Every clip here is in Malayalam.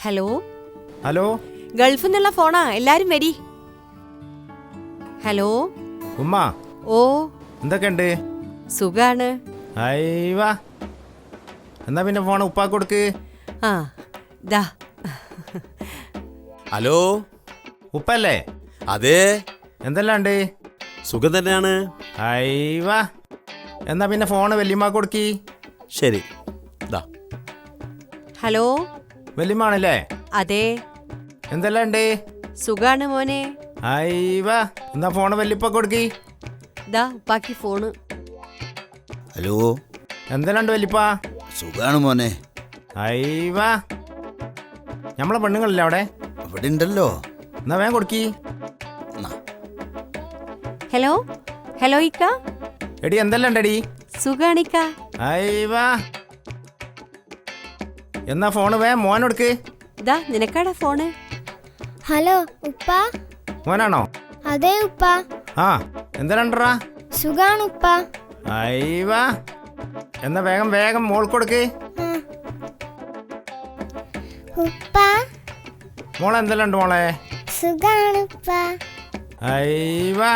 ഹലോ ഹലോ, ഗൾഫിൽ നിന്നുള്ള ഫോണാ, എല്ലാരും വരി. ഹലോ ഉമ്മ. ഓ എന്തൊക്കെയുണ്ട്? സുഖാണ്. അയ്യവാ, എന്നാ പിന്നെ ഫോൺ ഉപ്പാക്ക് കൊടുക്ക്. ആ ദാ. ഹലോ, ഉപ്പല്ലേ? അതെ, എന്തെല്ലാം ഉണ്ട്? സുഖം തന്നെയാണ്. അയ്യവാ, എന്നാ പിന്നെ ഫോണ് വല്യമ്മ കൊടുക്കി. ശരി. ദാ. ഹലോ വല്യമ്മാണല്ലേ? അതെ, എന്തെല്ലാം ഉണ്ട്? സുഖാണ് മോനെ. അയ്യവാ, എന്നാ ഫോണ് വല്യപ്പ കൊടുക്കി. ദാ ഉപ്പാക്കി ഫോണ്. ഹലോ, എന്തെല്ലാം ഉണ്ട് വല്യപ്പ? സുഖാണ് മോനെ. അയ്യവാ, നമ്മളെ പെണ്ണുങ്ങളില്ല അവിടെ? അവിടെ ഉണ്ടല്ലോ. എന്നാ വേഗം കൊടുക്കി. ഹലോ ഹലോ ഇക്ക, എടി എന്തെല്ലാം ഉണ്ടടി? സുഖാണിക്ക. അയ്യവാ, എന്നാ ഫോണ് വേഗം മോനൊടുക്ക്. ദാ നിനക്കാടാ ഫോണ്. ഹലോ ഉപ്പ. മോനാണോ? അതെ ഉപ്പ. ആ, എന്തെല്ലാം ഉണ്ടറാ? സുഖാണ് ഉപ്പ. അയ്യവാ, എന്നാ വേഗം വേഗം മോൾ കൊടുക്ക്. ഉപ്പ മോളെ എന്തെല്ലാം ഉണ്ട് മോളെ? സുഖാണ് ഉപ്പ. അയ്യവാ,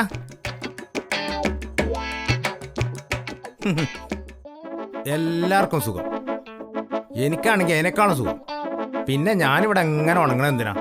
എല്ലാവർക്കും സുഖം. എനിക്കാണെങ്കിൽ അതിനേക്കാളും സുഖം. പിന്നെ ഞാനിവിടെ എങ്ങനെ ഉണങ്ങണം എന്തിനാ?